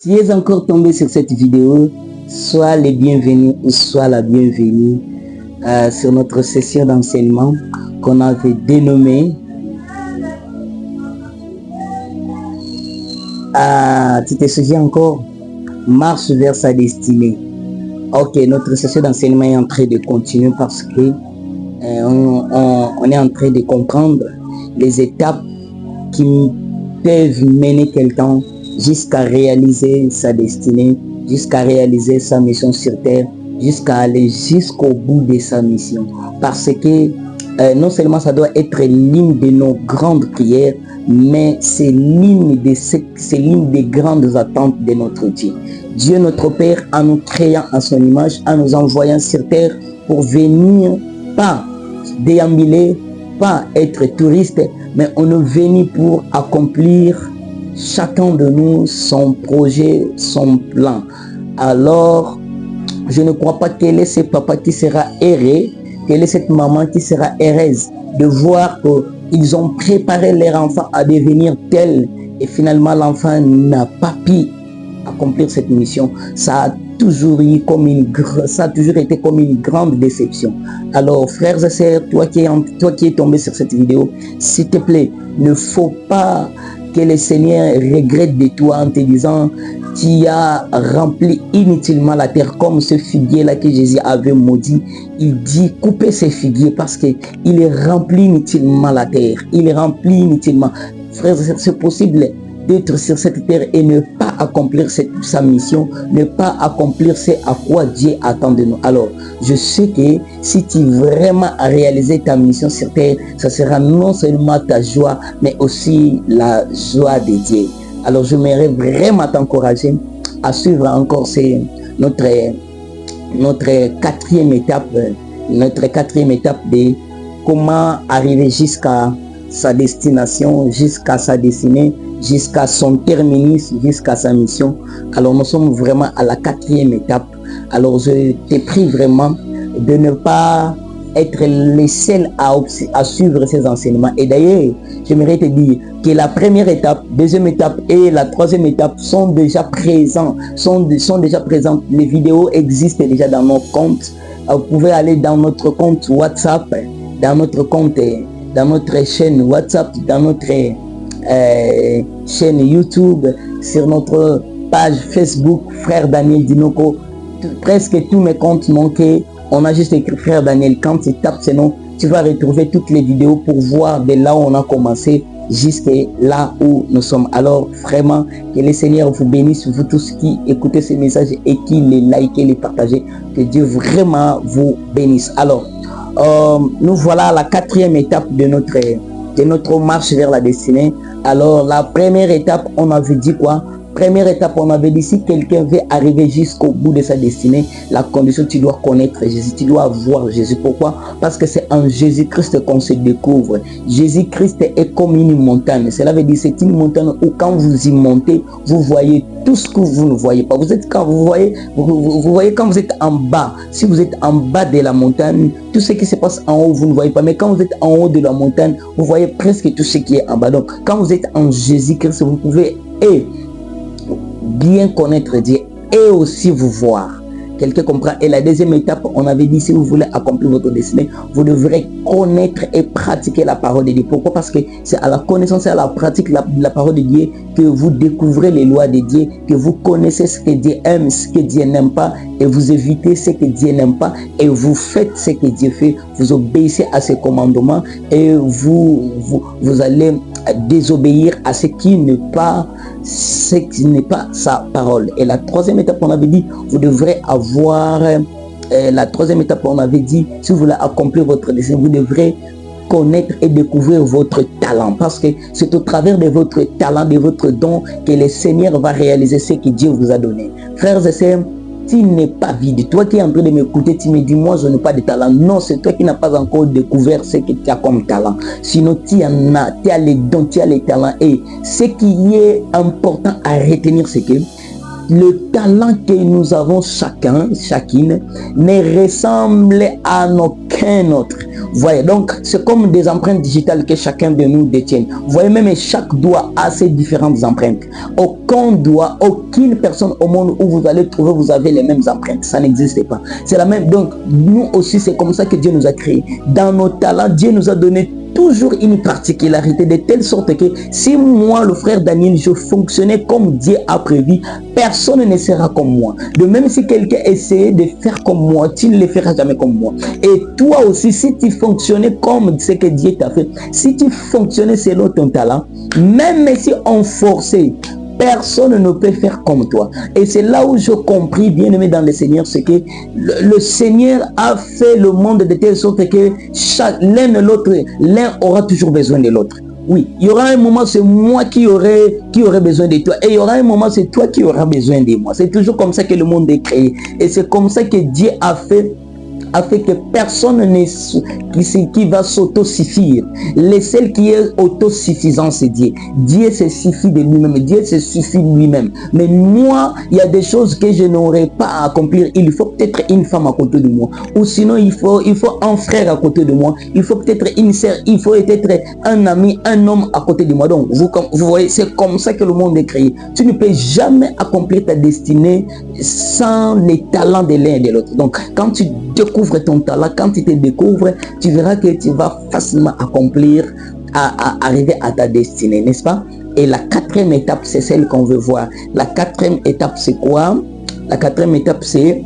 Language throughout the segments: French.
Tu es encore tombé sur cette vidéo, sois les bienvenus ou sois la bienvenue sur notre session d'enseignement qu'on avait dénommée tu te souviens encore, marche vers sa destinée. Ok, notre session d'enseignement est en train de continuer parce que on est en train de comprendre les étapes qui peuvent mener quelqu'un jusqu'à réaliser sa destinée, jusqu'à réaliser sa mission sur terre, jusqu'à aller jusqu'au bout de sa mission. Parce que non seulement ça doit être l'une de nos grandes prières, mais c'est l'une des grandes attentes de notre Dieu. Dieu notre Père, en nous créant à son image, en nous envoyant sur terre pour venir, pas déambuler, pas être touriste, mais on est venu pour accomplir chacun de nous son projet, son plan. Alors, je ne crois pas qu'elle est ce papa qui sera erré, quelle est cette maman qui sera heureuse de voir qu'ils ont préparé leur enfant à devenir tel et finalement l'enfant n'a pas pu accomplir cette mission. Ça a toujours été comme une grande déception. Alors frères et sœurs, toi qui es tombé sur cette vidéo, s'il te plaît, ne faut pas que le Seigneur regrette de toi en te disant tu as rempli inutilement la terre comme ce figuier là que Jésus avait maudit. Il dit coupez ces figuiers parce que il est rempli inutilement la terre. Il est rempli inutilement. Frères et sœurs, c'est possible d'être sur cette terre et ne pas accomplir sa mission, ne pas accomplir ce à quoi Dieu attend de nous. Alors, je sais que si tu vraiment as réalisé ta mission sur terre, ça sera non seulement ta joie, mais aussi la joie de Dieu. Alors, je m'aimerais vraiment t'encourager à suivre encore notre quatrième étape de comment arriver jusqu'à sa destination, jusqu'à sa destinée, jusqu'à son terminus, jusqu'à sa mission. Alors nous sommes vraiment à la quatrième étape. Alors je te prie vraiment de ne pas être les seuls à suivre ces enseignements. Et d'ailleurs, j'aimerais te dire que la première étape, deuxième étape et la troisième étape sont déjà présentes. Les vidéos existent déjà dans nos comptes. Vous pouvez aller dans notre compte WhatsApp, dans notre chaîne WhatsApp, dans notre chaîne YouTube, sur notre page Facebook, Frère Daniel Dinoko. Presque tous mes comptes manqués, on a juste écrit Frère Daniel. Quand tu tapes ce nom, tu vas retrouver toutes les vidéos pour voir de là où on a commencé jusqu'à là où nous sommes. Alors vraiment, que le Seigneur vous bénisse, vous tous qui écoutez ces messages et qui les likez, les partagez. Que Dieu vraiment vous bénisse. Alors, nous voilà à la quatrième étape de notre marche vers la destinée. Alors la première étape, on avait dit quoi? Première étape, on avait dit si quelqu'un veut arriver jusqu'au bout de sa destinée, la condition, tu dois connaître Jésus, tu dois voir Jésus. Pourquoi? Parce que c'est en Jésus-Christ qu'on se découvre. Jésus-Christ est comme une montagne. Cela veut dire c'est une montagne où quand vous y montez, vous voyez tout ce que vous ne voyez pas. Vous voyez quand vous êtes en bas. Si vous êtes en bas de la montagne, tout ce qui se passe en haut, vous ne voyez pas. Mais quand vous êtes en haut de la montagne, vous voyez presque tout ce qui est en bas. Donc, quand vous êtes en Jésus-Christ, vous pouvez bien connaître Dieu et aussi vous voir. Quelqu'un comprend? Et la deuxième étape, on avait dit, si vous voulez accomplir votre destinée, vous devrez connaître et pratiquer la parole de Dieu. Pourquoi? Parce que c'est à la connaissance et à la pratique de la parole de Dieu que vous découvrez les lois de Dieu, que vous connaissez ce que Dieu aime, ce que Dieu n'aime pas, et vous évitez ce que Dieu n'aime pas, et vous faites ce que Dieu fait, vous obéissez à ses commandements, et vous allez désobéir à ce qui n'est pas sa parole. Et la troisième étape, on avait dit, vous devrez avoir la troisième étape, on avait dit, si vous voulez accomplir votre destin, vous devrez connaître et découvrir votre talent, parce que c'est au travers de votre talent, de votre don, que le Seigneur va réaliser ce que Dieu vous a donné. Frères et sœurs, tu n'es pas vide. Toi qui es en train de m'écouter, tu me dis, moi je n'ai pas de talent. Non, c'est toi qui n'as pas encore découvert ce que tu as comme talent. Sinon, tu en as, tu as les dons, tu as les talents. Et ce qui est important à retenir, c'est que le talent que nous avons chacune ne ressemble à aucun autre. Voyez, donc c'est comme des empreintes digitales que chacun de nous détient. Voyez, même chaque doigt a ses différentes empreintes. Aucun doigt, aucune personne au monde où vous allez trouver, vous avez les mêmes empreintes. Ça n'existe pas. C'est la même. Donc nous aussi, c'est comme ça que Dieu nous a créés. Dans nos talents, Dieu nous a donné toujours une particularité de telle sorte que si moi, le frère Daniel, je fonctionnais comme Dieu a prévu, personne ne sera comme moi. De même, si quelqu'un essayait de faire comme moi, tu ne le feras jamais comme moi. Et toi aussi, si tu fonctionnais comme ce que Dieu t'a fait, si tu fonctionnais selon ton talent, même si on forçait, personne ne peut faire comme toi. Et c'est là où je compris, bien aimé dans le Seigneur, c'est que le Seigneur a fait le monde de telle sorte que l'un et l'autre, l'un aura toujours besoin de l'autre. Oui, il y aura un moment, c'est moi qui aurai besoin de toi. Et il y aura un moment, c'est toi qui auras besoin de moi. C'est toujours comme ça que le monde est créé. Et c'est comme ça que Dieu a fait que personne qui va s'autosuffire. Le seul qui est autosuffisant, c'est Dieu. Dieu se suffit de lui-même. Dieu se suffit lui-même. Mais moi, il y a des choses que je n'aurais pas à accomplir. Il faut peut-être une femme à côté de moi. Ou sinon, il faut un frère à côté de moi. Il faut peut-être une sœur. Il faut peut-être un ami, un homme à côté de moi. Donc, vous voyez, c'est comme ça que le monde est créé. Tu ne peux jamais accomplir ta destinée sans les talents de l'un et de l'autre. Donc, quand tu découvres ton talent, quand tu te découvres, tu verras que tu vas facilement arriver à ta destinée, n'est-ce pas? Et la quatrième étape, c'est celle qu'on veut voir. La quatrième étape, c'est quoi? La quatrième étape, c'est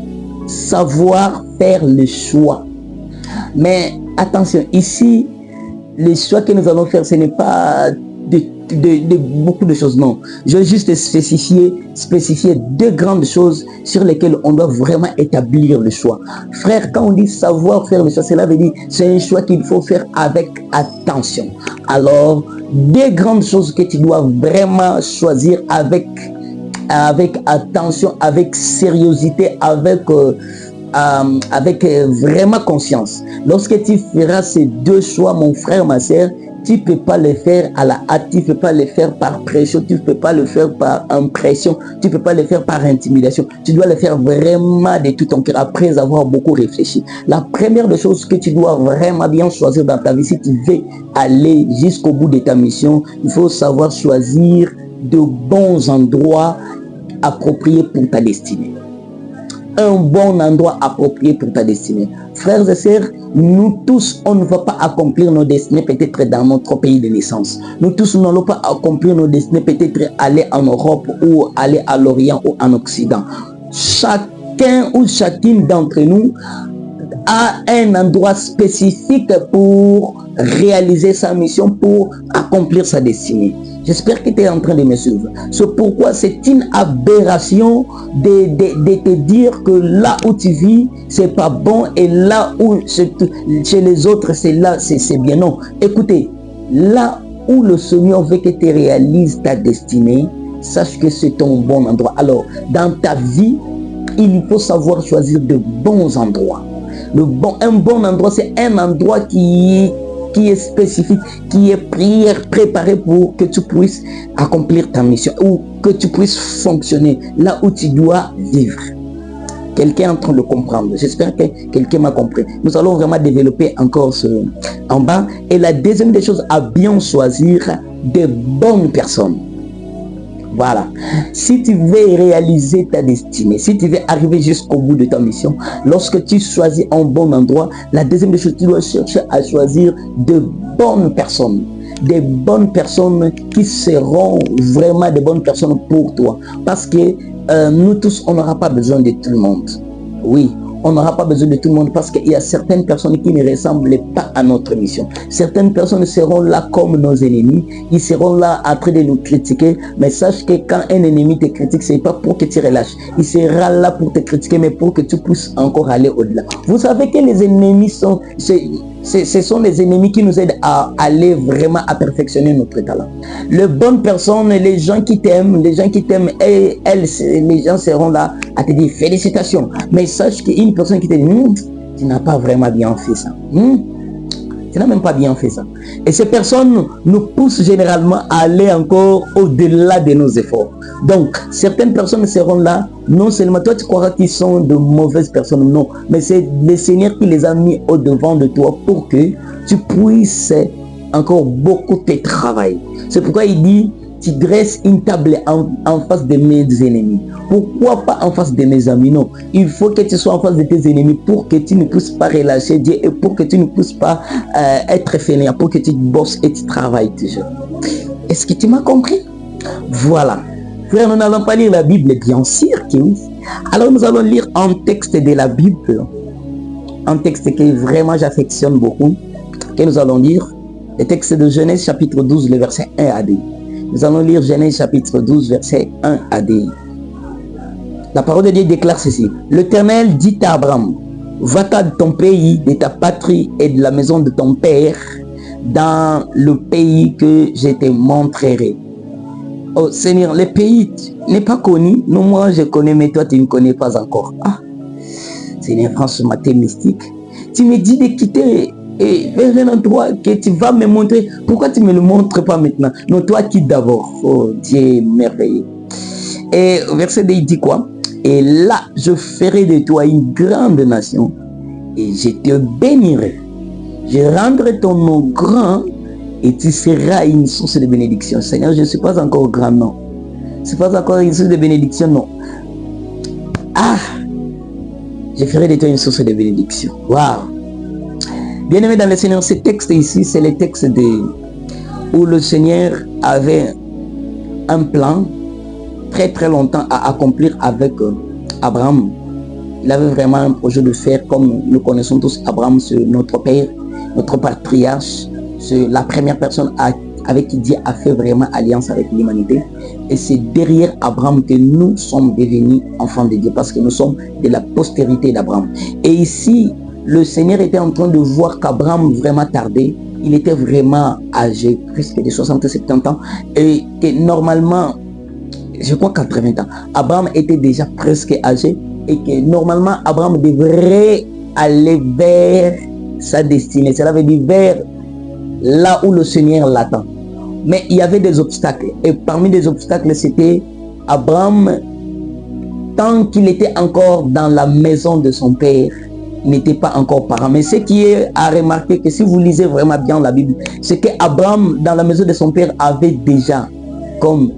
savoir faire le choix. Mais attention, ici, les choix que nous allons faire, ce n'est pas de beaucoup de choses, non. Je vais juste spécifier deux grandes choses sur lesquelles on doit vraiment établir le choix. Frère, quand on dit savoir faire le choix, cela veut dire c'est un choix qu'il faut faire avec attention. Alors, deux grandes choses que tu dois vraiment choisir avec attention, avec sérieuxité, avec vraiment conscience. Lorsque tu feras ces deux choix, mon frère, ma sœur, tu ne peux pas le faire à la hâte, tu ne peux pas le faire par pression, tu ne peux pas le faire par impression, tu ne peux pas le faire par intimidation. Tu dois le faire vraiment de tout ton cœur après avoir beaucoup réfléchi. La première des choses que tu dois vraiment bien choisir dans ta vie, si tu veux aller jusqu'au bout de ta mission, il faut savoir choisir de bons endroits appropriés pour ta destinée. Un bon endroit approprié pour ta destinée. Frères et sœurs, nous tous, on ne va pas accomplir nos destinées peut-être dans notre pays de naissance. Nous tous, nous n'allons pas accomplir nos destinées peut-être aller en Europe ou aller à l'Orient ou en Occident. Chacun ou chacune d'entre nous a un endroit spécifique pour réaliser sa mission, pour accomplir sa destinée. J'espère que tu es en train de me suivre. C'est pourquoi c'est une aberration de te dire que là où tu vis, c'est pas bon et là où chez les autres, c'est bien. Non. Écoutez, là où le Seigneur veut que tu réalises ta destinée, sache que c'est ton bon endroit. Alors, dans ta vie, il faut savoir choisir de bons endroits. Un bon endroit, c'est un endroit qui est spécifique, qui est préparé pour que tu puisses accomplir ta mission ou que tu puisses fonctionner là où tu dois vivre. Quelqu'un est en train de comprendre. J'espère que quelqu'un m'a compris. Nous allons vraiment développer encore en bas. Et la deuxième des choses, à bien choisir de bonnes personnes. Voilà. Si tu veux réaliser ta destinée, si tu veux arriver jusqu'au bout de ta mission, lorsque tu choisis un bon endroit, la deuxième des choses, tu dois chercher à choisir de bonnes personnes. Des bonnes personnes qui seront vraiment des bonnes personnes pour toi. Parce que nous tous, on n'aura pas besoin de tout le monde. Oui. On n'aura pas besoin de tout le monde parce qu'il y a certaines personnes qui ne ressemblent pas à notre mission. Certaines personnes seront là comme nos ennemis. Ils seront là en train de nous critiquer. Mais sache que quand un ennemi te critique, ce n'est pas pour que tu relâches. Il sera là pour te critiquer, mais pour que tu puisses encore aller au-delà. Vous savez que les ennemis ce sont les ennemis qui nous aident à aller vraiment à perfectionner notre talent. Les bonnes personnes, les gens qui t'aiment, et les gens seront là à te dire félicitations. Mais sache qu'une personne qui te dit, tu n'as pas vraiment bien fait ça. Tu n'as même pas bien fait ça. Et ces personnes nous poussent généralement à aller encore au-delà de nos efforts. Donc, certaines personnes seront là, non seulement toi tu croiras qu'ils sont de mauvaises personnes, non, mais c'est le Seigneur qui les a mis au-devant de toi pour que tu puisses encore beaucoup te travailler. C'est pourquoi il dit, tu dresses une table en face de mes ennemis. Pourquoi pas en face de mes amis? Non, il faut que tu sois en face de tes ennemis pour que tu ne puisses pas relâcher Dieu et pour que tu ne puisses pas être fainéant, pour que tu bosses et tu travailles toujours. Est-ce que tu m'as compris? Voilà. Frère, nous n'allons pas lire la Bible, bien sûr que oui. Alors nous allons lire un texte de la Bible, un texte que vraiment j'affectionne beaucoup, que nous allons lire, le texte de Genèse chapitre 12, le verset 1 à 2. Nous allons lire Genèse chapitre 12, verset 1 à 2. La parole de Dieu déclare ceci. L'Éternel dit à Abraham, va-t'en de ton pays, de ta patrie et de la maison de ton père, dans le pays que je te montrerai. Oh Seigneur, le pays n'est pas connu. Non, moi je connais, mais toi tu ne connais pas encore. Ah, Seigneur, franchement, t'es mystique. Tu me dis de quitter et vers un endroit que tu vas me montrer. Pourquoi tu ne me le montres pas maintenant? Non, toi quitte d'abord. Oh Dieu merveilleux. Et verset 2, il dit quoi? Et là, je ferai de toi une grande nation et je te bénirai. Je rendrai ton nom grand et tu seras une source de bénédiction. Seigneur, je ne suis pas encore grand, non. Je ne suis pas encore une source de bénédiction, non. Ah, je ferai de toi une source de bénédiction. Waouh. Bien-aimé dans le Seigneur, ce texte ici, c'est le texte où le Seigneur avait un plan très très longtemps à accomplir avec Abraham. Il avait vraiment un projet de faire, comme nous connaissons tous Abraham, c'est notre père, notre patriarche, c'est la première personne avec qui Dieu a fait vraiment alliance avec l'humanité. Et c'est derrière Abraham que nous sommes devenus enfants de Dieu, parce que nous sommes de la postérité d'Abraham. Et ici, le Seigneur était en train de voir qu'Abraham vraiment tardait. Il était vraiment âgé, presque de 60-70 ans. Et que normalement, je crois 80 ans, Abraham était déjà presque âgé. Et que normalement, Abraham devrait aller vers sa destinée. Cela veut dire vers là où le Seigneur l'attend. Mais il y avait des obstacles. Et parmi les obstacles, c'était Abraham, tant qu'il était encore dans la maison de son père, n'était pas encore parent. Mais ce qui est à remarquer, que si vous lisez vraiment bien la Bible, c'est qu'Abraham, dans la maison de son père,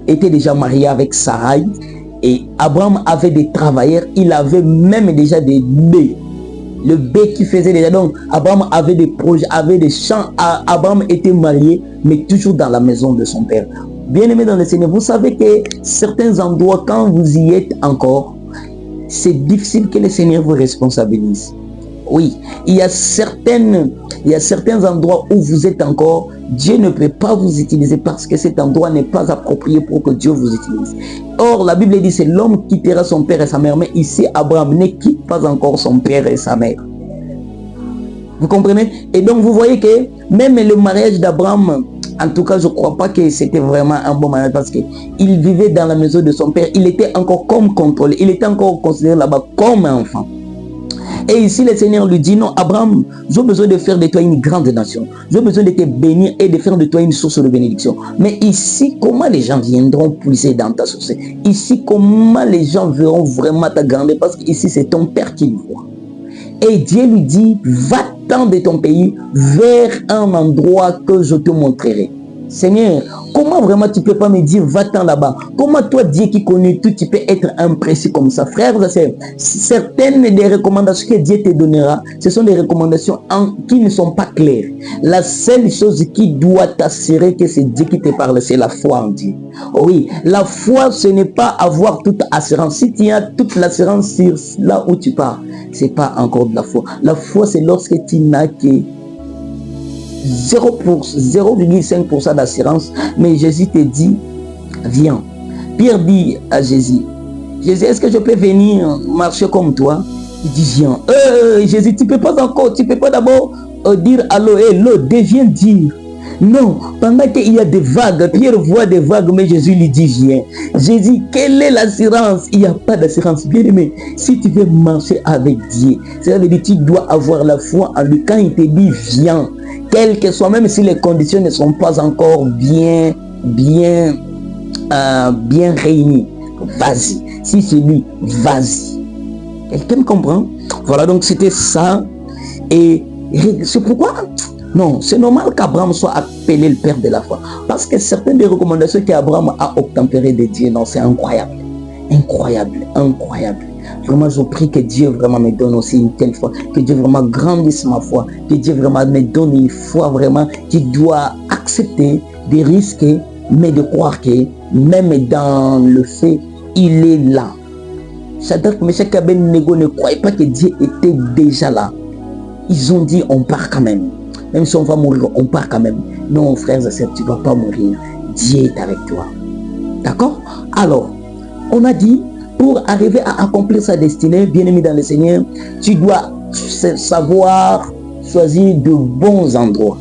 était déjà marié avec Sarai. Et Abraham avait des travailleurs, il avait même déjà des baies. Le bébé qui faisait déjà. Donc, Abraham avait des projets, avait des champs. Abraham était marié, mais toujours dans la maison de son père. Bien-aimé dans le Seigneur, vous savez que certains endroits, quand vous y êtes encore, c'est difficile que le Seigneur vous responsabilise. Oui, il y a certains endroits où vous êtes encore, Dieu ne peut pas vous utiliser parce que cet endroit n'est pas approprié pour que Dieu vous utilise. Or, la Bible dit, c'est l'homme qui quittera son père et sa mère, mais ici, Abraham ne quitte pas encore son père et sa mère. Vous comprenez? Et donc, vous voyez que même le mariage d'Abraham, en tout cas, je ne crois pas que c'était vraiment un bon mariage parce qu'il vivait dans la maison de son père. Il était encore comme contrôlé. Il était encore considéré là-bas comme un enfant. Et ici, le Seigneur lui dit, non, Abraham, j'ai besoin de faire de toi une grande nation. J'ai besoin de te bénir et de faire de toi une source de bénédiction. Mais ici, comment les gens viendront puiser dans ta source? Ici, comment les gens verront vraiment ta grandeur? Parce qu'ici, c'est ton père qui le voit. Et Dieu lui dit, va-t'en de ton pays vers un endroit que je te montrerai. Seigneur, comment vraiment tu ne peux pas me dire va-t'en là-bas? Comment toi, Dieu qui connaît tout, tu peux être imprécis comme ça? Frères, certaines des recommandations que Dieu te donnera, ce sont des recommandations qui ne sont pas claires. La seule chose qui doit t'assurer que c'est Dieu qui te parle, c'est la foi en Dieu. Oui, la foi, ce n'est pas avoir toute assurance. Si tu as toute l'assurance sur là où tu pars, ce n'est pas encore de la foi. La foi, c'est lorsque tu n'as que 0,5% d'assurance, mais Jésus te dit, viens. Pierre dit à Jésus, Jésus, est-ce que je peux venir marcher comme toi? Il dit, viens. Jésus, tu ne peux pas encore, tu ne peux pas d'abord dire à l'eau, l'eau devient dire. Non, pendant qu'il y a des vagues, Pierre voit des vagues, mais Jésus lui dit, viens. Jésus, quelle est l'assurance? Il n'y a pas d'assurance. Bien aimé, si tu veux marcher avec Dieu, ça veut dire que tu dois avoir la foi en lui. Quand il te dit, viens, quel que soit, même si les conditions ne sont pas encore bien réunies, vas-y. Si c'est lui, vas-y. Quelqu'un me comprend? Voilà, donc c'était ça. Et c'est pourquoi, non, c'est normal qu'Abraham soit appelé le père de la foi. Parce que certaines des recommandations qu'Abraham a obtempérées de Dieu, non, c'est incroyable. Incroyable, incroyable. Vraiment, je prie que Dieu vraiment me donne aussi une telle foi, que Dieu vraiment grandisse ma foi, que Dieu vraiment me donne une foi vraiment qui doit accepter des risques, mais de croire que même dans le fait, il est là. C'est-à-dire que M. Abednego ne croyait pas que Dieu était déjà là. Ils ont dit on part quand même. Même si on va mourir, on part quand même. Non, frères et sœurs, tu ne vas pas mourir. Dieu est avec toi. D'accord? Alors, on a dit, pour arriver à accomplir sa destinée, bien-aimé dans le Seigneur, tu dois savoir choisir de bons endroits.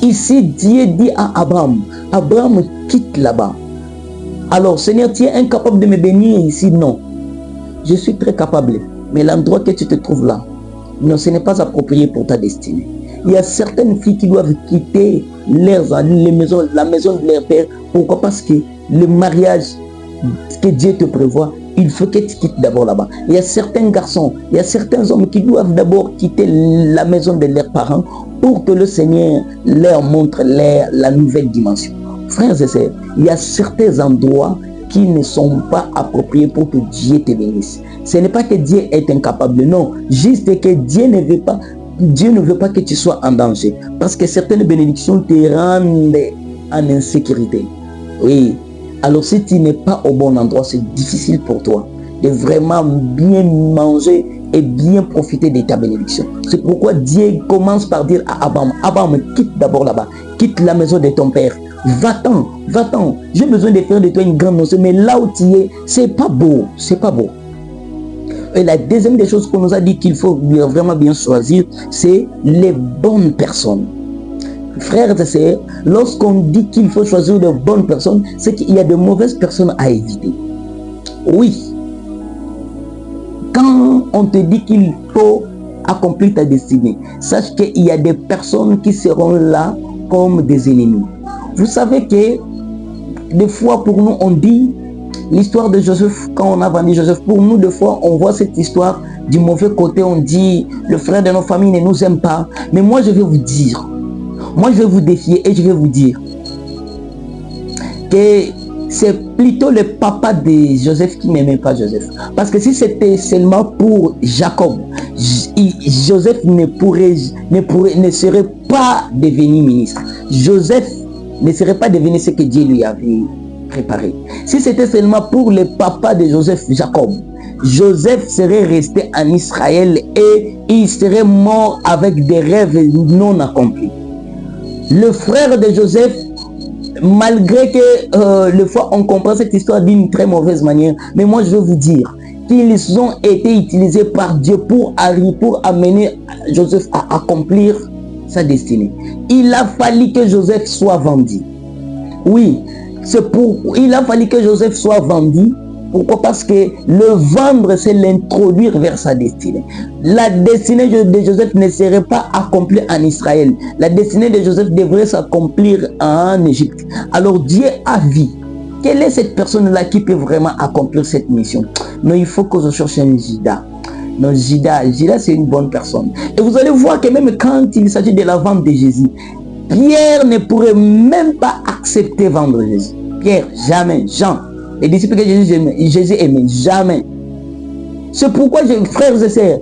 Ici, Dieu dit à Abraham, Abraham, quitte là-bas. Alors, Seigneur, tu es incapable de me bénir ici? Non. Je suis très capable. Mais l'endroit que tu te trouves là, non, ce n'est pas approprié pour ta destinée. Il y a certaines filles qui doivent quitter la maison de leur père. Pourquoi? Parce que le mariage que Dieu te prévoit, il faut que tu quittes d'abord là-bas. Il y a certains garçons, il y a certains hommes qui doivent d'abord quitter la maison de leurs parents pour que le Seigneur leur montre la nouvelle dimension. Frères et sœurs, il y a certains endroits qui ne sont pas appropriés pour que Dieu te bénisse. Ce n'est pas que Dieu est incapable, non. Juste que Dieu ne veut pas que tu sois en danger. Parce que certaines bénédictions te rendent en insécurité. Oui. Alors si tu n'es pas au bon endroit, c'est difficile pour toi de vraiment bien manger et bien profiter de ta bénédiction. C'est pourquoi Dieu commence par dire à Abraham, Abraham, quitte d'abord là-bas. Quitte la maison de ton père. Va-t'en, va-t'en. J'ai besoin de faire de toi une grande nation. Mais là où tu es, c'est pas beau. C'est pas beau. Et la deuxième des choses qu'on nous a dit qu'il faut vraiment bien choisir, c'est les bonnes personnes. Frères et sœurs, lorsqu'on dit qu'il faut choisir de bonnes personnes, c'est qu'il y a de mauvaises personnes à éviter. Oui. Quand on te dit qu'il faut accomplir ta destinée, sache qu'il y a des personnes qui seront là comme des ennemis. Vous savez que des fois pour nous on dit l'histoire de Joseph, quand on a vendu Joseph, pour nous des fois on voit cette histoire du mauvais côté, on dit le frère de nos familles ne nous aime pas. Mais moi je vais vous dire, moi je vais vous défier et je vais vous dire que c'est plutôt le papa de Joseph qui n'aimait pas Joseph. Parce que si c'était seulement pour Jacob, Joseph ne serait pas devenu ministre. Joseph ne serait pas devenu ce que Dieu lui avait préparé. Si c'était seulement pour le papa de Joseph, Jacob, Joseph serait resté en Israël et il serait mort avec des rêves non accomplis. Le frère de Joseph, malgré que le fois on comprend cette histoire d'une très mauvaise manière, mais moi je veux vous dire qu'ils ont été utilisés par Dieu pour amener Joseph à accomplir sa destinée. Il a fallu que Joseph soit vendu. Oui, il a fallu que Joseph soit vendu. Pourquoi? Parce que le vendre, c'est l'introduire vers sa destinée. La destinée de Joseph ne serait pas accomplie en Israël. La destinée de Joseph devrait s'accomplir en Égypte. Alors Dieu a vu. Quelle est cette personne-là qui peut vraiment accomplir cette mission? Non, il faut que je cherche un Judas. Non, Judas c'est une bonne personne. Et vous allez voir que même quand il s'agit de la vente de Jésus, Pierre ne pourrait même pas accepter vendre Jésus. Pierre, jamais. Jean, les disciples que Jésus aimait, jamais. C'est pourquoi, frères et sœurs,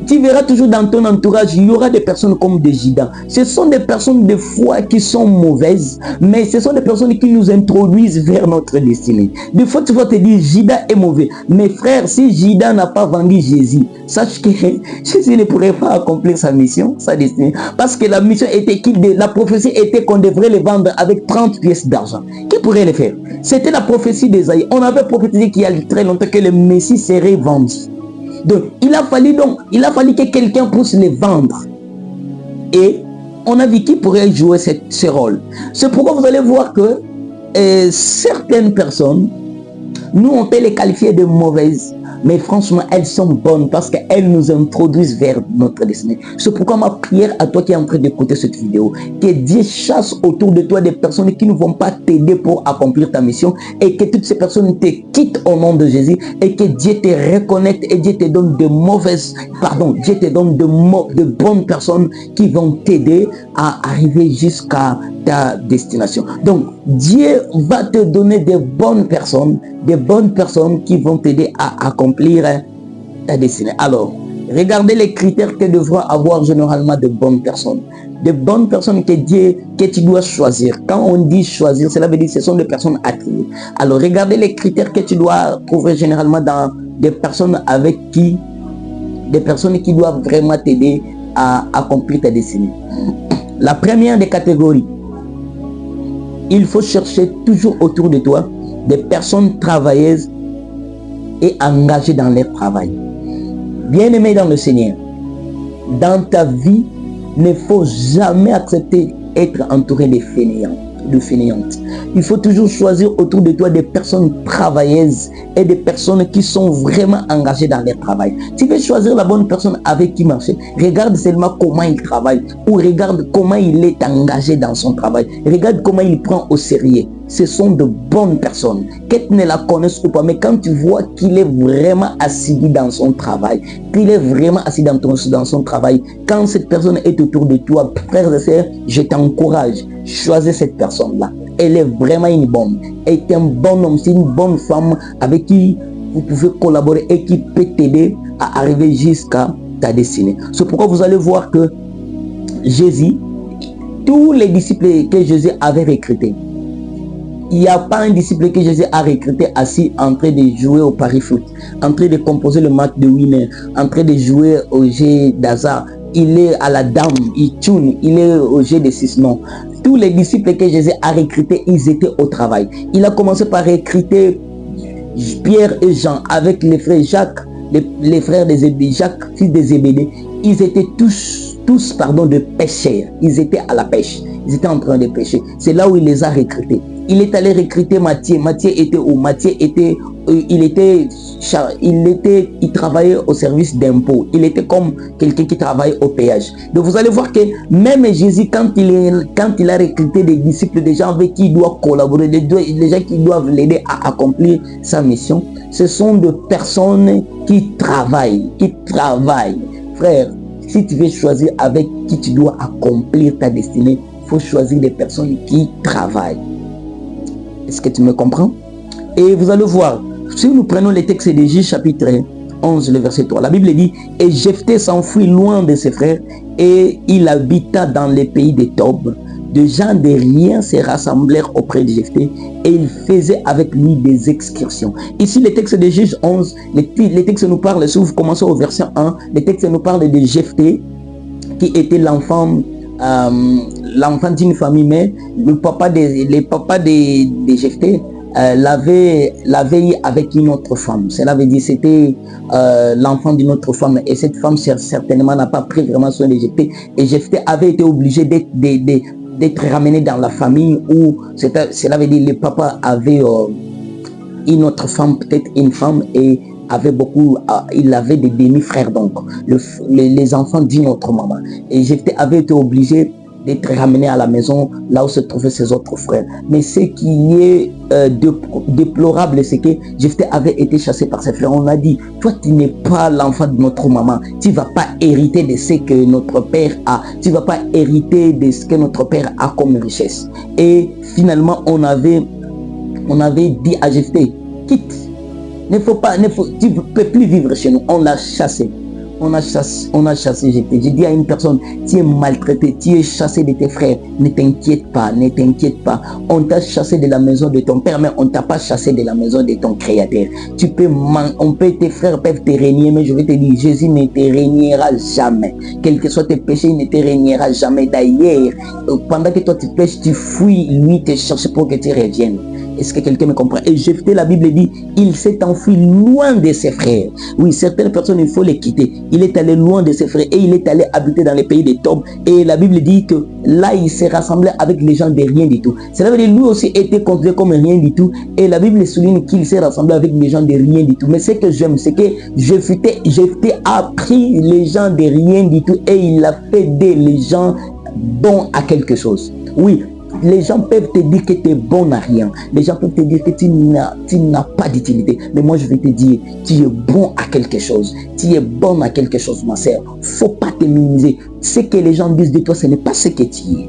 tu verras toujours dans ton entourage, il y aura des personnes comme des Judas. Ce sont des personnes de foi qui sont mauvaises, mais ce sont des personnes qui nous introduisent vers notre destinée. Des fois, tu vas te dire, Judas est mauvais. Mais frère, si Judas n'a pas vendu Jésus, sache que Jésus ne pourrait pas accomplir sa mission, sa destinée. Parce que la mission était la prophétie était qu'on devrait le vendre avec 30 pièces d'argent. Qui pourrait le faire? C'était la prophétie d'Ésaïe. On avait prophétisé qu'il y a très longtemps que le Messie serait vendu. Donc, il a fallu que quelqu'un puisse les vendre. Et on a vu qui pourrait jouer ce rôle. C'est pourquoi vous allez voir que certaines personnes, nous on peut les qualifier de mauvaises. Mais franchement, elles sont bonnes parce qu'elles nous introduisent vers notre destinée. C'est pourquoi ma prière à toi qui es en train d'écouter cette vidéo, que Dieu chasse autour de toi des personnes qui ne vont pas t'aider pour accomplir ta mission et que toutes ces personnes te quittent au nom de Jésus et que Dieu te reconnecte et Dieu te donne Dieu te donne de bonnes personnes qui vont t'aider à arriver jusqu'à ta destination. Donc, Dieu va te donner des bonnes personnes qui vont t'aider à accomplir ta destinée. Alors, regardez les critères que devront avoir généralement de bonnes personnes. De bonnes personnes que tu dois choisir. Quand on dit choisir, cela veut dire que ce sont des personnes attirées. Alors, regardez les critères que tu dois trouver généralement dans des personnes qui doivent vraiment t'aider à accomplir ta destinée. La première des catégories, il faut chercher toujours autour de toi des personnes travailleuses et engagées dans leur travail. Bien-aimé dans le Seigneur, dans ta vie, il ne faut jamais accepter d'être entouré de fainéantes. Il faut toujours choisir autour de toi des personnes travailleuses et des personnes qui sont vraiment engagées dans leur travail. Tu veux choisir la bonne personne avec qui marcher. Regarde seulement comment il travaille ou regarde comment il est engagé dans son travail. Regarde comment il prend au sérieux. Ce sont de bonnes personnes. Que tu ne la connaisses ou pas, mais quand tu vois qu'il est vraiment assidu dans son travail, qu'il est vraiment assis dans son travail, quand cette personne est autour de toi, frères et sœurs, je t'encourage, choisis cette personne-là. Elle est vraiment une bonne. Elle est un bon homme, c'est une bonne femme avec qui vous pouvez collaborer et qui peut t'aider à arriver jusqu'à ta destinée. C'est pourquoi vous allez voir que Jésus, tous les disciples que Jésus avait recrutés, il n'y a pas un disciple que Jésus a recruté assis en train de jouer au pari-foot, en train de composer le match de winner, en train de jouer au jeu d'hasard. Il est à la dame, il tune, il est au jeu de 6 noms. Tous les disciples que Jésus a recrutés, ils étaient au travail. Il a commencé par recruter Pierre et Jean avec les frères Jacques, les frères de Zébédée, Jacques, fils de Zébédée. Ils étaient tous de pêcheurs. Ils étaient à la pêche. Ils étaient en train de pêcher. C'est là où il les a recrutés. Il est allé recruter Matthieu. Matthieu était où? Matthieu était, il travaillait au service d'impôt. Il était comme quelqu'un qui travaille au péage. Donc vous allez voir que même Jésus, quand il a recruté des disciples, des gens avec qui il doit collaborer, des gens qui doivent l'aider à accomplir sa mission, ce sont des personnes qui travaillent. Frère, si tu veux choisir avec qui tu dois accomplir ta destinée, il faut choisir des personnes qui travaillent. Est-ce que tu me comprends? Et vous allez voir, si nous prenons les textes de Juge chapitre 11, le verset 3, la Bible dit « Et Jephthé s'enfuit loin de ses frères, et il habita dans les pays des Tob. De gens de rien se rassemblèrent auprès de Jephthé, et ils faisaient avec lui des excursions. » Ici, le texte de Juge 11, les textes nous parlent, si vous commencez au verset 1, les textes nous parlent de Jephthé, qui était l'enfant d'une famille, mais le papa de Jephthé l'avait eu avec une autre femme. Cela veut dire c'était l'enfant d'une autre femme, et cette femme certainement n'a pas pris vraiment soin de Jephthé, et Jephthé avait été obligé d'être ramené dans la famille où cela veut dire le papa avait une autre femme, peut-être une femme, et il avait des demi-frères, donc les enfants d'une autre maman. Et Jephthé avait été obligé d'être ramené à la maison là où se trouvaient ses autres frères. Mais ce qui est déplorable, c'est que Jephthé avait été chassé par ses frères. On a dit, toi tu n'es pas l'enfant de notre maman, tu ne vas pas hériter de ce que notre père a, tu ne vas pas hériter de ce que notre père a comme richesse. Et finalement on avait dit à Jephthé, quitte, tu ne peux plus vivre chez nous. On l'a chassé. On a chassé Jephthé. J'ai dit à une personne, tu es maltraité, tu es chassé de tes frères. Ne t'inquiète pas. On t'a chassé de la maison de ton père, mais on ne t'a pas chassé de la maison de ton créateur. Tes frères peuvent te régner, mais je vais te dire, Jésus ne te régnera jamais. Quels que soient tes péchés, il ne te régnera jamais. D'ailleurs, pendant que toi tu pêches, tu fuis, lui te cherche pour que tu reviennes. Est-ce que quelqu'un me comprend? Et Jephthé, la Bible dit, il s'est enfui loin de ses frères. Oui, certaines personnes, il faut les quitter. Il est allé loin de ses frères et il est allé habiter dans les pays des Tob. Et la Bible dit que là, il s'est rassemblé avec les gens de rien du tout. Cela veut dire lui aussi était considéré comme rien du tout. Et la Bible souligne qu'il s'est rassemblé avec les gens de rien du tout. Mais ce que j'aime, c'est que Jephthé a pris les gens de rien du tout et il a fait des gens bons à quelque chose. Oui, les gens peuvent te dire que tu es bon à rien. Les gens peuvent te dire que tu n'as pas d'utilité. Mais moi, je vais te dire, tu es bon à quelque chose. Tu es bon à quelque chose, ma sœur. Il ne faut pas te minimiser. Ce que les gens disent de toi, ce n'est pas ce que tu es.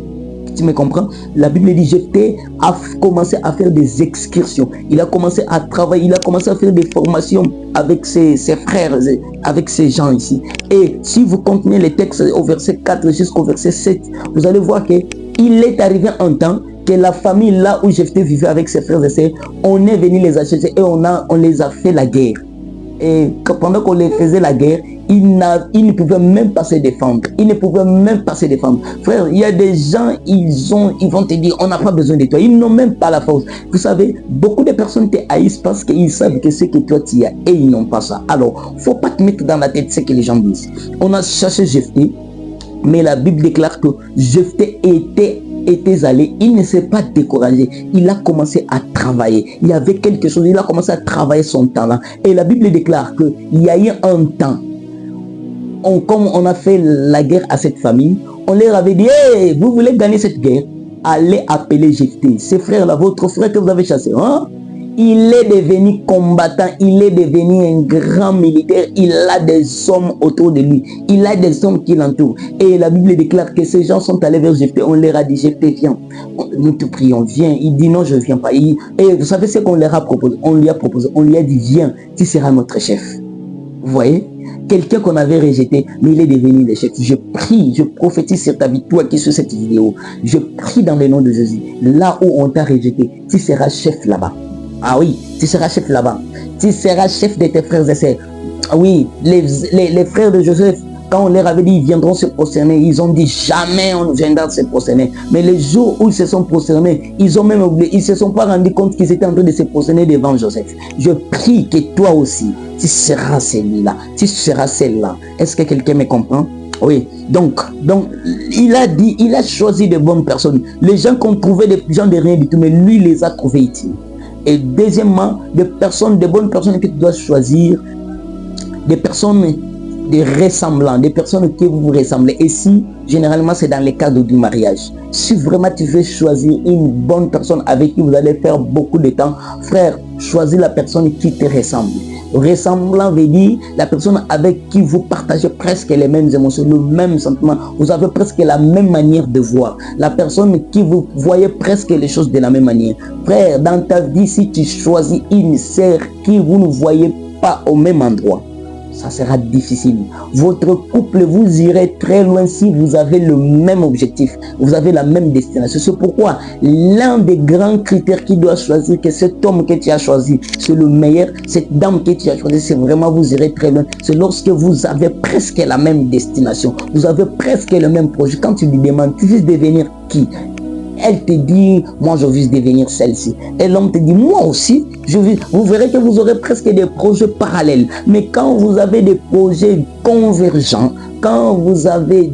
Tu me comprends? La Bible dit, Jephthé a commencé à faire des excursions. Il a commencé à travailler, il a commencé à faire des formations avec ses frères, avec ces gens ici. Et si vous continuez les textes au verset 4 jusqu'au verset 7, vous allez voir que il est arrivé un temps que la famille là où Jephthé vivait avec ses frères et sœurs, on est venu les acheter et on les a fait la guerre. Et pendant qu'on les faisait la guerre, ils ne pouvaient même pas se défendre. Ils ne pouvaient même pas se défendre. Frère, il y a des gens, ils vont te dire, on n'a pas besoin de toi. Ils n'ont même pas la force. Vous savez, beaucoup de personnes te haïssent parce qu'ils savent que c'est que toi tu as et ils n'ont pas ça. Alors, il ne faut pas te mettre dans la tête ce que les gens disent. On a cherché Jephthé, mais la Bible déclare que Jephthé était allé, il ne s'est pas découragé, il a commencé à travailler, il y avait quelque chose, il a commencé à travailler son talent. Et la Bible déclare qu'il y a eu un temps, comme on a fait la guerre à cette famille, on leur avait dit, hey, vous voulez gagner cette guerre, allez appeler Jephthé, ces frères-là, votre frère que vous avez chassé, hein? Il est devenu combattant, il est devenu un grand militaire, il a des hommes autour de lui, il a des hommes qui l'entourent. Et la Bible déclare que ces gens sont allés vers Jephthé, on leur a dit, Jephthé, viens, nous te prions, viens. Il dit non, je ne viens pas. Et vous savez ce qu'on leur a proposé? On lui a dit, viens, tu seras notre chef. Vous voyez? Quelqu'un qu'on avait rejeté, mais il est devenu le chef. Je prie, je prophétise sur ta vie, toi qui es sur cette vidéo. Je prie dans le nom de Jésus. Là où on t'a rejeté, tu seras chef là-bas. Ah oui, tu seras chef là-bas. Tu seras chef de tes frères et sœurs. Ah oui, les frères de Joseph, quand on leur avait dit ils viendront se prosterner, ils ont dit jamais on viendra se prosterner. Mais le jour où ils se sont prosternés, ils ont même oublié, ils ne se sont pas rendus compte qu'ils étaient en train de se prosterner devant Joseph. Je prie que toi aussi, tu seras celui-là, tu seras celle-là. Est-ce que quelqu'un me comprend? Oui, donc il a choisi de bonnes personnes. Les gens qu'on trouvait des gens de rien du tout, mais lui les a trouvés utiles. Et deuxièmement, de bonnes personnes que tu dois choisir, des personnes de ressemblants, des personnes qui vous ressemblent. Et si, généralement, c'est dans le cadre du mariage. Si vraiment tu veux choisir une bonne personne avec qui vous allez faire beaucoup de temps, frère, choisis la personne qui te ressemble. Ressemblant veut dire la personne avec qui vous partagez presque les mêmes émotions, le même sentiment, vous avez presque la même manière de voir, la personne qui vous voyez presque les choses de la même manière. Frère, dans ta vie, si tu choisis une sœur qui vous ne voyez pas au même endroit, ça sera difficile. Votre couple, vous irez très loin si vous avez le même objectif, vous avez la même destination. C'est pourquoi l'un des grands critères qui doit choisir que cet homme que tu as choisi, c'est le meilleur, cette dame que tu as choisi, c'est vraiment vous irez très loin. C'est lorsque vous avez presque la même destination, vous avez presque le même projet. Quand tu lui demandes, tu veux devenir qui? Elle te dit, moi je veux devenir celle-ci. Et l'homme te dit, moi aussi, je veux. Vous verrez que vous aurez presque des projets parallèles. Mais quand vous avez des projets convergents, quand vous avez,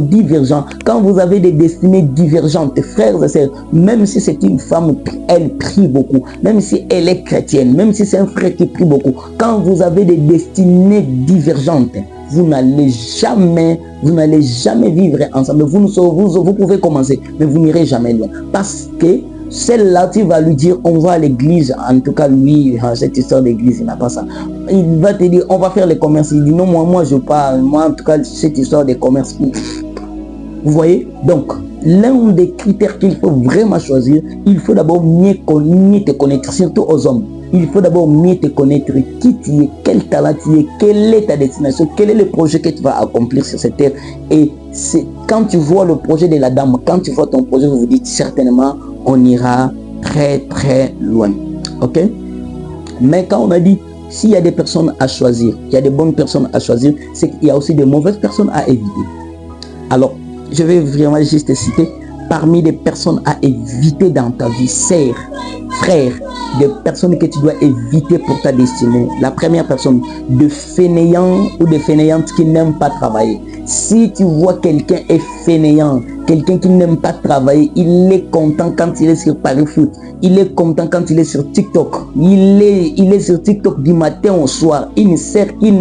divergents, quand vous avez des destinées divergentes, frères et sœurs, même si c'est une femme, elle prie beaucoup, même si elle est chrétienne, même si c'est un frère qui prie beaucoup, quand vous avez des destinées divergentes, vous n'allez jamais vivre ensemble. Vous pouvez commencer, mais vous n'irez jamais loin. Parce que celle-là, tu vas lui dire, on va à l'église. En tout cas, lui, cette histoire d'église, il n'a pas ça. Il va te dire, on va faire le commerce. Il dit, non, moi, je parle. Moi, en tout cas, cette histoire de commerce. Vous voyez? Donc, l'un des critères qu'il faut vraiment choisir, il faut d'abord mieux te connaître, surtout aux hommes. Il faut d'abord mieux te connaître, qui tu es, quel talent tu es, quelle est ta destination, quel est le projet que tu vas accomplir sur cette terre. Et c'est quand tu vois le projet de la dame, quand tu vois ton projet, vous vous dites certainement, on ira très très loin. Ok? Mais quand on a dit, s'il y a des personnes à choisir, il y a des bonnes personnes à choisir, c'est qu'il y a aussi des mauvaises personnes à éviter. Alors, je vais vraiment juste citer parmi les personnes à éviter dans ta vie, sœur, frère, des personnes que tu dois éviter pour ta destinée. La première personne, de fainéants ou de fainéantes qui n'aiment pas travailler. Si tu vois quelqu'un est fainéant, quelqu'un qui n'aime pas travailler, il est content quand il est sur Paris Foot, il est content quand il est sur TikTok, il est sur TikTok du matin au soir, une sœur qui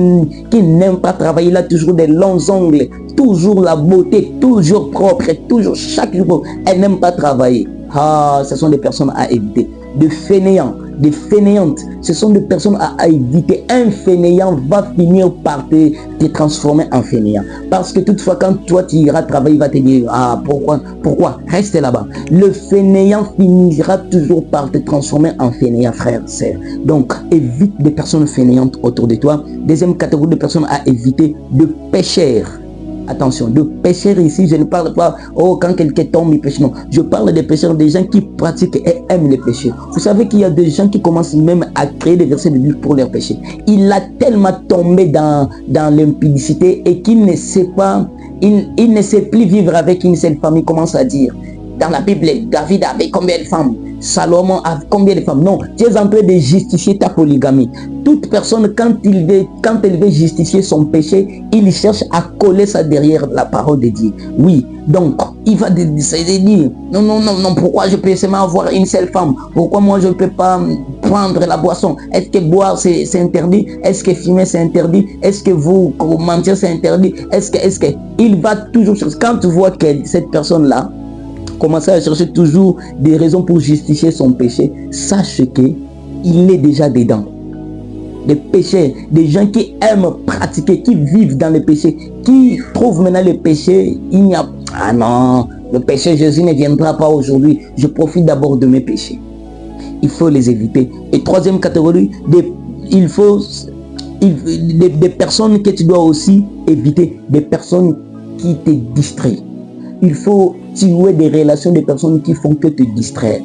n'aime pas travailler, il a toujours des longs ongles, toujours la beauté, toujours propre, toujours chaque jour, elle n'aime pas travailler. Ah, ce sont des personnes à éviter. De fainéants, des fainéantes, ce sont des personnes à éviter. Un fainéant va finir par te transformer en fainéant. Parce que toutefois, quand toi tu iras travailler, il va te dire, ah, pourquoi, reste là-bas. Le fainéant finira toujours par te transformer en fainéant, frère, sœur. Donc, évite des personnes fainéantes autour de toi. Deuxième catégorie de personnes à éviter, de pécheurs. Attention, de pécheurs ici, je ne parle pas, oh, quand quelqu'un tombe, il pêche. Non, je parle des pécheurs, des gens qui pratiquent et aiment les péchés. Vous savez qu'il y a des gens qui commencent même à créer des versets de Bible pour leurs péchés. Il a tellement tombé dans l'impudicité et qu'il ne sait pas, il ne sait plus vivre avec une seule femme. Il commence à dire, dans la Bible, David avait combien de femmes? Salomon a combien de femmes? Non, tu es en train de justifier ta polygamie. Toute personne, quand elle veut justifier son péché, il cherche à coller ça derrière la parole de Dieu. Oui, donc, il va dire, non, pourquoi je peux seulement avoir une seule femme? Pourquoi moi je ne peux pas prendre la boisson? Est-ce que boire c'est interdit? Est-ce que fumer c'est interdit? Est-ce que vous mentir c'est interdit? Est-ce que il va toujours chercher. Quand tu vois que cette personne-là commencer à chercher toujours des raisons pour justifier son péché, sache qu'il est déjà dedans. Des péchés, des gens qui aiment pratiquer, qui vivent dans le péché, qui trouvent maintenant le péché, il n'y a... Ah non, le péché, Jésus ne viendra pas aujourd'hui. Je profite d'abord de mes péchés. Il faut les éviter. Et troisième catégorie, des personnes que tu dois aussi éviter, des personnes qui te distraient. Il faut tuer des relations de personnes qui font que te distraire.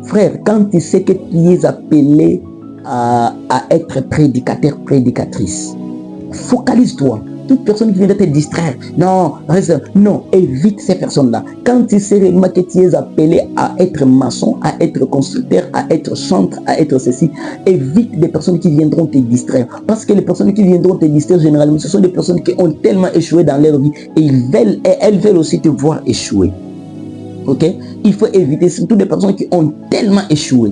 Frère, quand tu sais que tu es appelé à être prédicateur, prédicatrice, focalise-toi. Toute personne qui vient de te distraire, non, évite ces personnes-là. Quand tu sais réellement que tu es appelé à être maçon, à être constructeur, à être chantre, à être ceci, évite des personnes qui viendront te distraire. Parce que les personnes qui viendront te distraire, généralement, ce sont des personnes qui ont tellement échoué dans leur vie et elles veulent aussi te voir échouer. Ok? Il faut éviter surtout des personnes qui ont tellement échoué.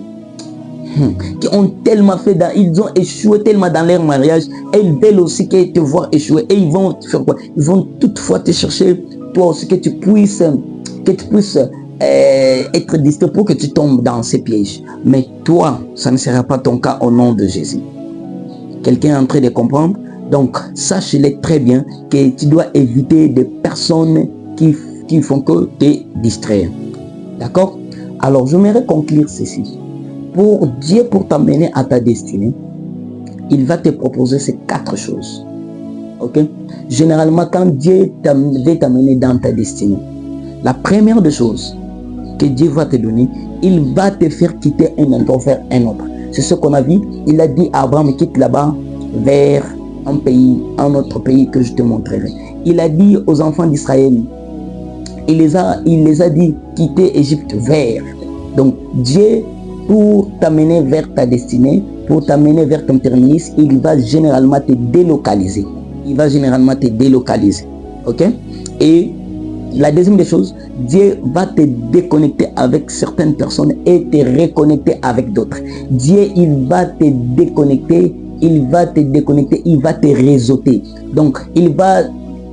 Qui ont tellement fait, ils ont échoué tellement dans leur mariage, et ils veulent aussi te voir échouer, et ils vont faire quoi? Ils vont toutefois te chercher, toi aussi, que tu puisses être distrait pour que tu tombes dans ces pièges. Mais toi, ça ne sera pas ton cas au nom de Jésus. Quelqu'un est en train de comprendre? Donc, sache-le très bien que tu dois éviter des personnes qui font que te distraire. D'accord? Alors, je voudrais conclure ceci. Pour Dieu, pour t'amener à ta destinée, il va te proposer ces 4 choses. Ok? Généralement, quand Dieu veut t'amener dans ta destinée, la première des choses que Dieu va te donner, il va te faire quitter un endroit vers un autre. C'est ce qu'on a vu. Il a dit à Abraham, quitte là-bas vers un autre pays que je te montrerai. Il a dit aux enfants d'Israël, il les a dit quitter Égypte vers. Donc Dieu, pour t'amener vers ta destinée, pour t'amener vers ton terminus, il va généralement te délocaliser. Ok? Et la deuxième des choses, Dieu va te déconnecter avec certaines personnes et te reconnecter avec d'autres. Dieu, il va te déconnecter, il va te réseauter. Donc, il va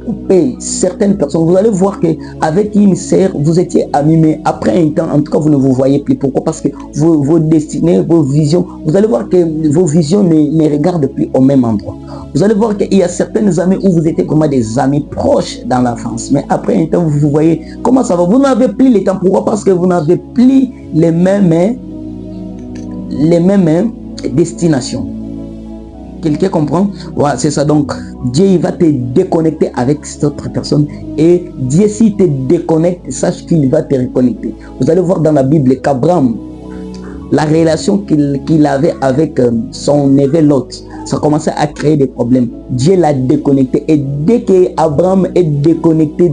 couper certaines personnes. Vous allez voir qu'avec une sœur, vous étiez amis, mais après un temps, en tout cas, vous ne vous voyez plus. Pourquoi? Parce que vos destinées, vos visions, vous allez voir que vos visions ne regardent plus au même endroit. Vous allez voir qu'il y a certaines amies où vous étiez comme des amis proches dans l'enfance. Mais après un temps, vous voyez comment ça va. Vous n'avez plus le temps. Pourquoi? Parce que vous n'avez plus les mêmes destinations. Quelqu'un comprend? Voilà, c'est ça. Donc, Dieu, il va te déconnecter avec cette autre personne. Et Dieu, s'il te déconnecte, sache qu'il va te reconnecter. Vous allez voir dans la Bible qu'Abraham, la relation qu'il avait avec son neveu Lot, ça commençait à créer des problèmes. Dieu l'a déconnecté. Et dès qu'Abraham est déconnecté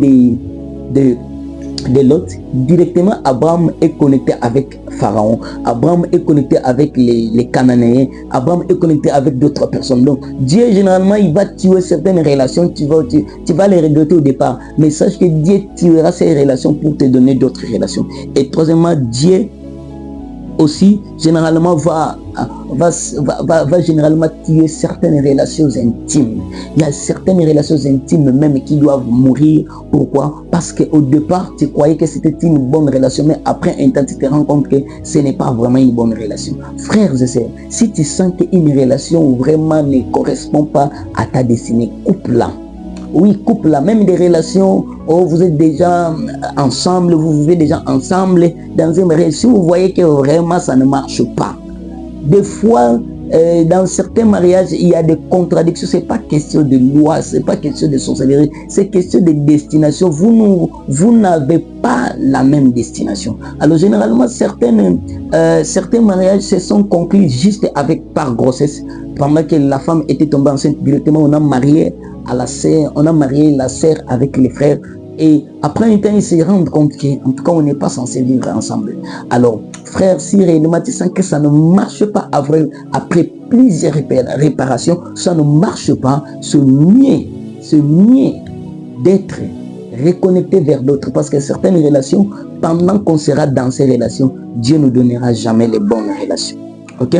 de Lot, directement Abraham est connecté avec Pharaon, Abraham est connecté avec les Cananéens, Abraham est connecté avec d'autres personnes. Donc Dieu généralement il va tuer certaines relations, tu vas les regretter au départ, mais sache que Dieu tuera ces relations pour te donner d'autres relations. Et troisièmement, Dieu aussi généralement va généralement tuer certaines relations intimes. Il y a certaines relations intimes même qui doivent mourir. Pourquoi? Parce qu'au départ tu croyais que c'était une bonne relation, mais après un temps tu te rends compte que ce n'est pas vraiment une bonne relation. Frères et sœurs, si tu sens qu'une relation vraiment ne correspond pas à ta destinée, coupe-la. Oui, couple là, même des relations où vous êtes déjà ensemble, vous vivez déjà ensemble dans une relation, si vous voyez que vraiment ça ne marche pas. Des fois, dans certains mariages, il y a des contradictions. C'est pas question de loi, c'est pas question de sorcellerie, c'est question de destination. Vous n'avez pas la même destination. Alors généralement, certains mariages se sont conclus juste par grossesse. Pendant que la femme était tombée enceinte, directement on a marié la sœur avec les frères. Et après un temps, ils se rendent compte qu'en tout cas, on n'est pas censé vivre ensemble. Alors, frère, si réellement tu sens que ça ne marche pas après plusieurs réparations, ça ne marche pas, c'est mieux d'être reconnecté vers d'autres. Parce que certaines relations, pendant qu'on sera dans ces relations, Dieu ne donnera jamais les bonnes relations. Ok?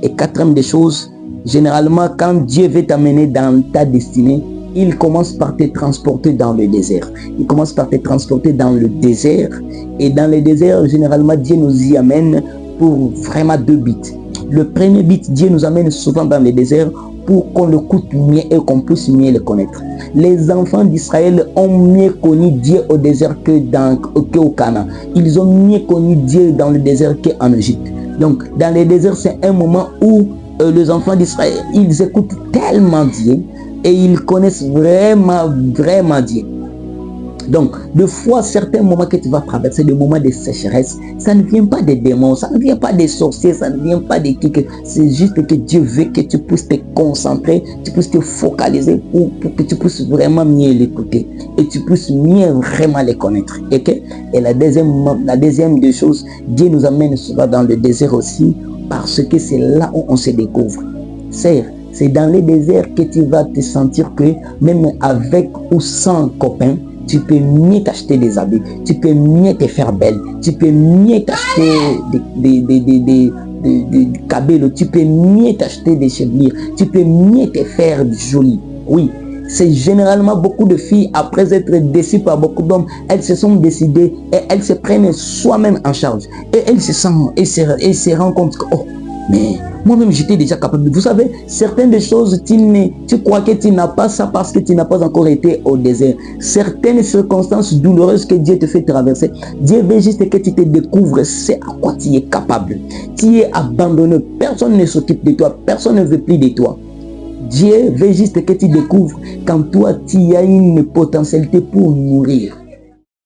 Et quatrième des choses, généralement, quand Dieu veut t'amener dans ta destinée, il commence par te transporter dans le désert. Il commence par te transporter dans le désert. Et dans le désert, généralement, Dieu nous y amène pour vraiment deux buts. Le premier but, Dieu nous amène souvent dans le désert pour qu'on le coûte mieux et qu'on puisse mieux le connaître. Les enfants d'Israël ont mieux connu Dieu au désert qu'au Canaan. Ils ont mieux connu Dieu dans le désert qu'en Égypte. Donc, dans le désert, c'est un moment où les enfants d'Israël, ils écoutent tellement Dieu et ils connaissent vraiment Dieu. Donc, de fois, certains moments que tu vas traverser, des moments de sécheresse, ça ne vient pas des démons, ça ne vient pas des sorciers, ça ne vient pas des trucs. C'est juste que Dieu veut que tu puisses te concentrer, tu puisses te focaliser pour que tu puisses vraiment mieux l'écouter et tu puisses mieux vraiment les connaître. Et la deuxième des choses, Dieu nous amène souvent dans le désert aussi parce que c'est là où on se découvre. C'est dans le désert que tu vas te sentir que même avec ou sans copains, tu peux mieux t'acheter des habits, tu peux mieux te faire belle, tu peux mieux t'acheter des cabellos, tu peux mieux t'acheter des chevelures, tu peux mieux te faire jolie. Oui, c'est généralement beaucoup de filles, après être déçues par beaucoup d'hommes, elles se sont décidées et elles se prennent soi-même en charge. Et elles se sentent et se rendent compte que, oh, mais moi-même j'étais déjà capable. Vous savez, certaines des choses, tu crois que tu n'as pas ça parce que tu n'as pas encore été au désert. Certaines circonstances douloureuses que Dieu te fait traverser, Dieu veut juste que tu te découvres c'est à quoi tu es capable. Tu es abandonné, personne ne s'occupe de toi, personne ne veut plus de toi. Dieu veut juste que tu découvres qu'en toi tu as une potentialité pour nourrir.